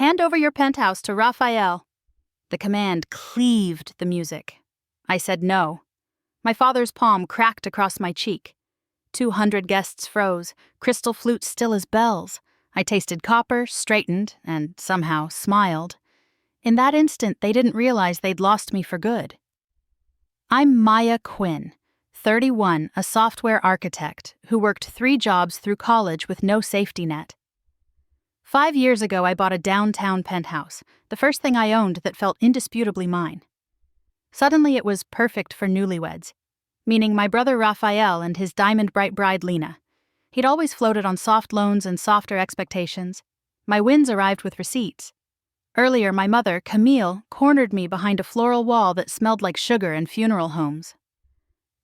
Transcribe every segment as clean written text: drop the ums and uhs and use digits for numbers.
Hand over your penthouse to Raphael." The command cleaved the music. I said no. My father's palm cracked across my cheek. 200 guests froze, crystal flutes still as bells. I tasted copper, straightened, and somehow smiled. In that instant, they didn't realize they'd lost me for good. I'm Maya Quinn, 31, a software architect who worked 3 jobs through college with no safety net. 5 years ago, I bought a downtown penthouse, the first thing I owned that felt indisputably mine. Suddenly, it was perfect for newlyweds, meaning my brother Raphael and his diamond-bright bride Lena. He'd always floated on soft loans and softer expectations. My wins arrived with receipts. Earlier, my mother, Camille, cornered me behind a floral wall that smelled like sugar and funeral homes.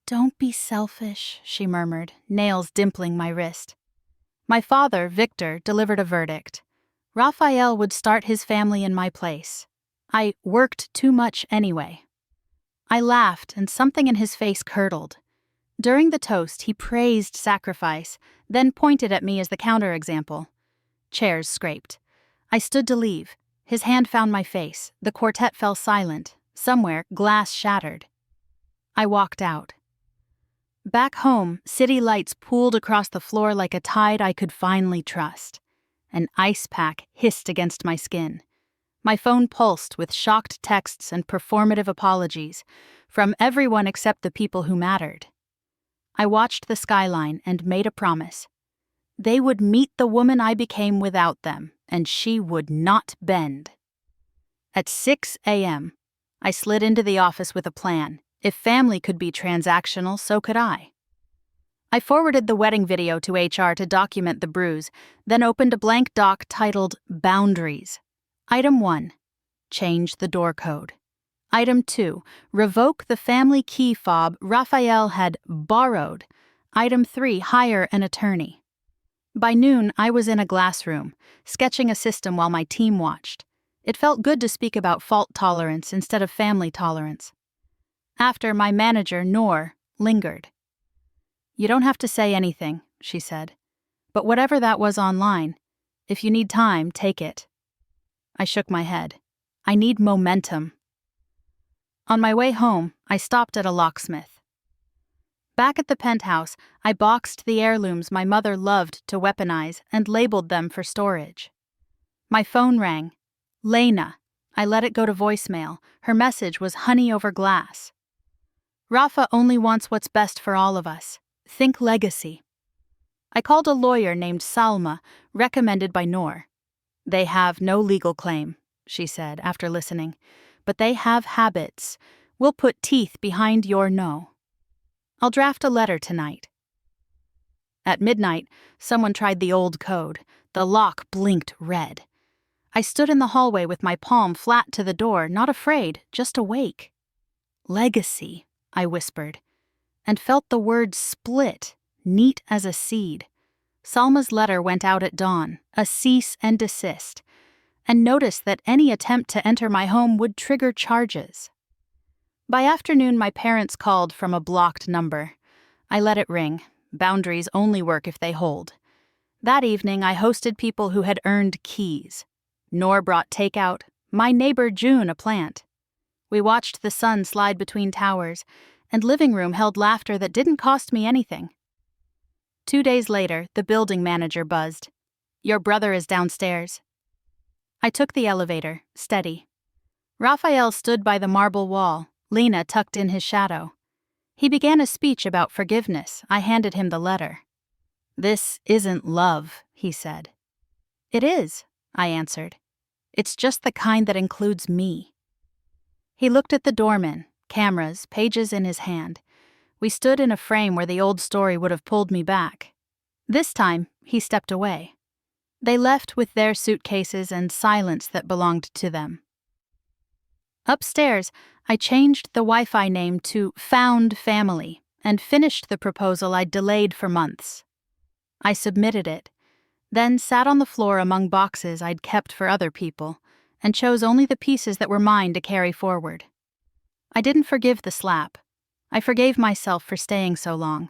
"Don't be selfish," she murmured, nails dimpling my wrist. My father, Victor, delivered a verdict. Raphael would start his family in my place. I worked too much anyway. I laughed, and something in his face curdled. During the toast, he praised sacrifice, then pointed at me as the counterexample. Chairs scraped. I stood to leave. His hand found my face. The quartet fell silent. Somewhere, glass shattered. I walked out. Back home, city lights pooled across the floor like a tide I could finally trust. An ice pack hissed against my skin. My phone pulsed with shocked texts and performative apologies from everyone except the people who mattered. I watched the skyline and made a promise. They would meet the woman I became without them, and she would not bend. At 6 a.m., I slid into the office with a plan. If family could be transactional, so could I. I forwarded the wedding video to HR to document the bruise, then opened a blank doc titled Boundaries. Item 1. Change the door code. Item 2. Revoke the family key fob Raphael had borrowed. Item 3. Hire an attorney. By noon, I was in a glass room, sketching a system while my team watched. It felt good to speak about fault tolerance instead of family tolerance. After, my manager, Noor, lingered. "You don't have to say anything," she said. "But whatever that was online, if you need time, take it." I shook my head. I need momentum. On my way home, I stopped at a locksmith. Back at the penthouse, I boxed the heirlooms my mother loved to weaponize and labeled them for storage. My phone rang. Lena. I let it go to voicemail. Her message was honey over glass. "Rafa only wants what's best for all of us. Think legacy." I called a lawyer named Salma, recommended by Noor. "They have no legal claim," she said after listening, "but they have habits. We'll put teeth behind your no. I'll draft a letter tonight." At midnight, someone tried the old code. The lock blinked red. I stood in the hallway with my palm flat to the door, not afraid, just awake. "Legacy," I whispered, and felt the word split, neat as a seed. Salma's letter went out at dawn, a cease and desist, and noticed that any attempt to enter my home would trigger charges. By afternoon, my parents called from a blocked number. I let it ring. Boundaries only work if they hold. That evening, I hosted people who had earned keys. Noor brought takeout, my neighbor June a plant. We watched the sun slide between towers, and living room held laughter that didn't cost me anything. 2 days later, the building manager buzzed. "Your brother is downstairs." I took the elevator, steady. Raphael stood by the marble wall, Lena tucked in his shadow. He began a speech about forgiveness. I handed him the letter. "This isn't love," he said. "It is," I answered. "It's just the kind that includes me." He looked at the doorman, cameras, pages in his hand. We stood in a frame where the old story would have pulled me back. This time, he stepped away. They left with their suitcases and silence that belonged to them. Upstairs, I changed the Wi-Fi name to Found Family and finished the proposal I'd delayed for months. I submitted it, then sat on the floor among boxes I'd kept for other people and chose only the pieces that were mine to carry forward. I didn't forgive the slap. I forgave myself for staying so long.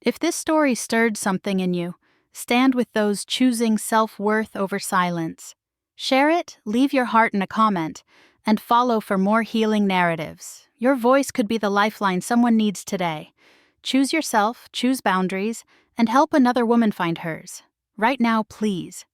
If this story stirred something in you, stand with those choosing self-worth over silence. Share it, leave your heart in a comment, and follow for more healing narratives. Your voice could be the lifeline someone needs today. Choose yourself, choose boundaries, and help another woman find hers. Right now, please.